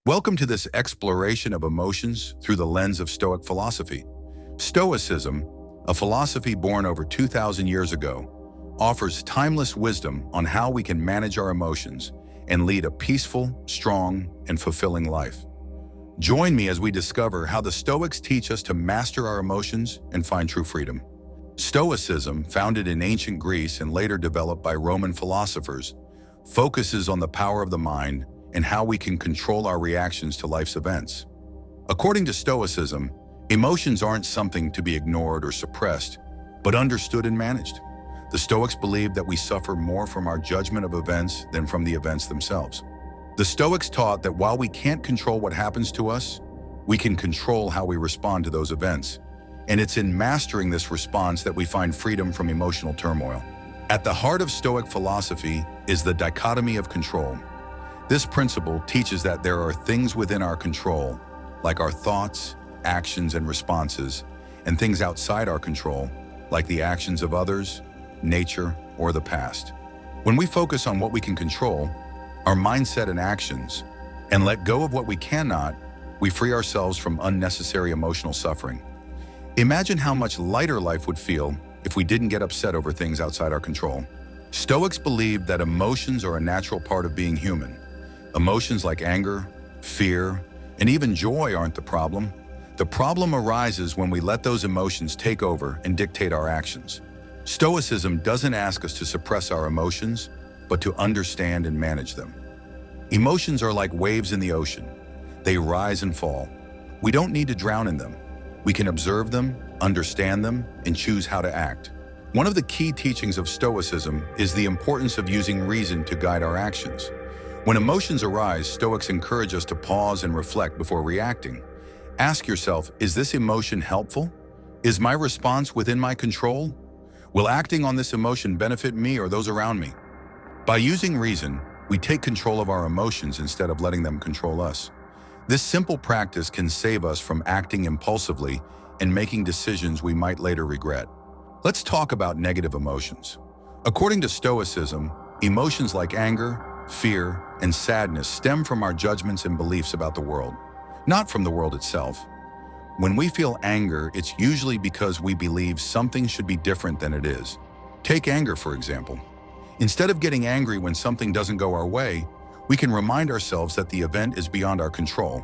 Welcome to this exploration of emotions through the lens of Stoic philosophy. Stoicism, a philosophy born over 2,000 years ago, offers timeless wisdom on how we can manage our emotions and lead a peaceful, strong, and fulfilling life. Join me as we discover how the Stoics teach us to master our emotions and find true freedom. Stoicism, founded in ancient Greece and later developed by Roman philosophers, focuses on the power of the mind and how we can control our reactions to life's events. According to Stoicism, emotions aren't something to be ignored or suppressed, but understood and managed. The Stoics believe that we suffer more from our judgment of events than from the events themselves. The Stoics taught that while we can't control what happens to us, we can control how we respond to those events. And it's in mastering this response that we find freedom from emotional turmoil. At the heart of Stoic philosophy is the dichotomy of control. This principle teaches that there are things within our control, like our thoughts, actions, and responses, and things outside our control, like the actions of others, nature, or the past. When we focus on what we can control, our mindset and actions, and let go of what we cannot, we free ourselves from unnecessary emotional suffering. Imagine how much lighter life would feel if we didn't get upset over things outside our control. Stoics believe that emotions are a natural part of being human. Emotions like anger, fear, and even joy aren't the problem. The problem arises when we let those emotions take over and dictate our actions. Stoicism doesn't ask us to suppress our emotions, but to understand and manage them. Emotions are like waves in the ocean. They rise and fall. We don't need to drown in them. We can observe them, understand them, and choose how to act. One of the key teachings of Stoicism is the importance of using reason to guide our actions. When emotions arise, Stoics encourage us to pause and reflect before reacting. Ask yourself, is this emotion helpful? Is my response within my control? Will acting on this emotion benefit me or those around me? By using reason, we take control of our emotions instead of letting them control us. This simple practice can save us from acting impulsively and making decisions we might later regret. Let's talk about negative emotions. According to Stoicism, emotions like anger, fear, and sadness stem from our judgments and beliefs about the world, not from the world itself. When we feel anger, it's usually because we believe something should be different than it is. Take anger, for example. Instead of getting angry when something doesn't go our way, we can remind ourselves that the event is beyond our control.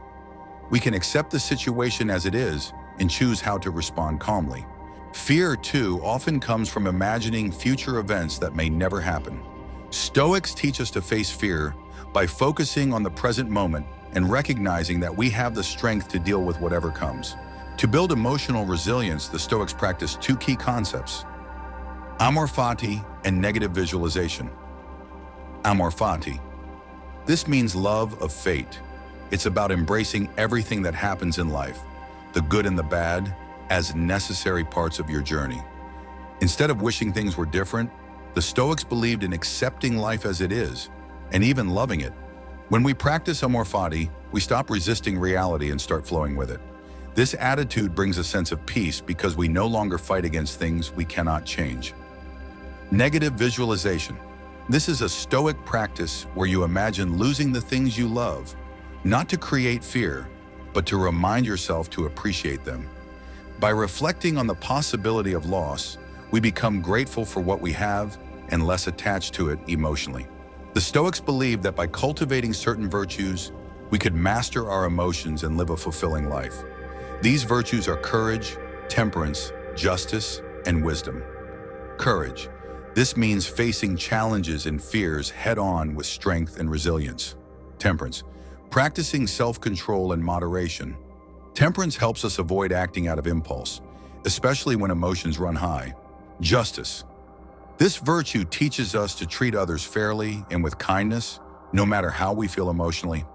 We can accept the situation as it is and choose how to respond calmly. Fear, too, often comes from imagining future events that may never happen. Stoics teach us to face fear by focusing on the present moment and recognizing that we have the strength to deal with whatever comes. To build emotional resilience, the Stoics practice two key concepts: amor fati and negative visualization. Amor fati. This means love of fate. It's about embracing everything that happens in life, the good and the bad, as necessary parts of your journey. Instead of wishing things were different, the Stoics believed in accepting life as it is, and even loving it. When we practice amor fati, we stop resisting reality and start flowing with it. This attitude brings a sense of peace because we no longer fight against things we cannot change. Negative visualization. This is a Stoic practice where you imagine losing the things you love, not to create fear, but to remind yourself to appreciate them. By reflecting on the possibility of loss, we become grateful for what we have and less attached to it emotionally. The Stoics believe that by cultivating certain virtues, we could master our emotions and live a fulfilling life. These virtues are courage, temperance, justice, and wisdom. Courage. This means facing challenges and fears head-on with strength and resilience. Temperance. Practicing self-control and moderation. Temperance helps us avoid acting out of impulse, especially when emotions run high. Justice. This virtue teaches us to treat others fairly and with kindness, no matter how we feel emotionally.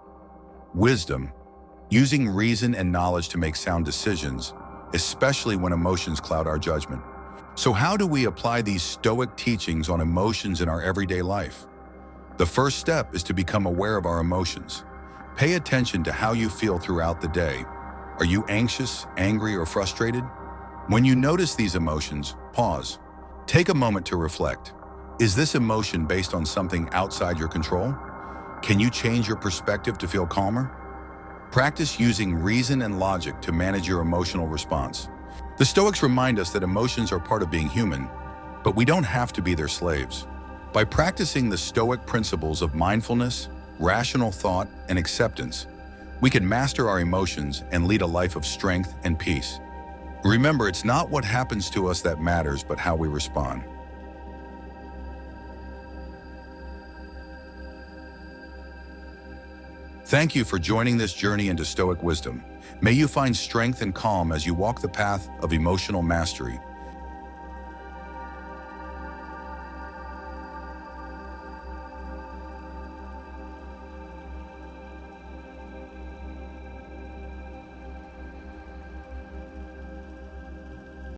Wisdom. Using reason and knowledge to make sound decisions, especially when emotions cloud our judgment. So how do we apply these Stoic teachings on emotions in our everyday life? The first step is to become aware of our emotions. Pay attention to how you feel throughout the day. Are you anxious, angry, or frustrated? When you notice these emotions, pause. Take a moment to reflect. Is this emotion based on something outside your control? Can you change your perspective to feel calmer? Practice using reason and logic to manage your emotional response. The Stoics remind us that emotions are part of being human, but we don't have to be their slaves. By practicing the Stoic principles of mindfulness, rational thought, and acceptance, we can master our emotions and lead a life of strength and peace. Remember, it's not what happens to us that matters, but how we respond. Thank you for joining this journey into Stoic wisdom. May you find strength and calm as you walk the path of emotional mastery.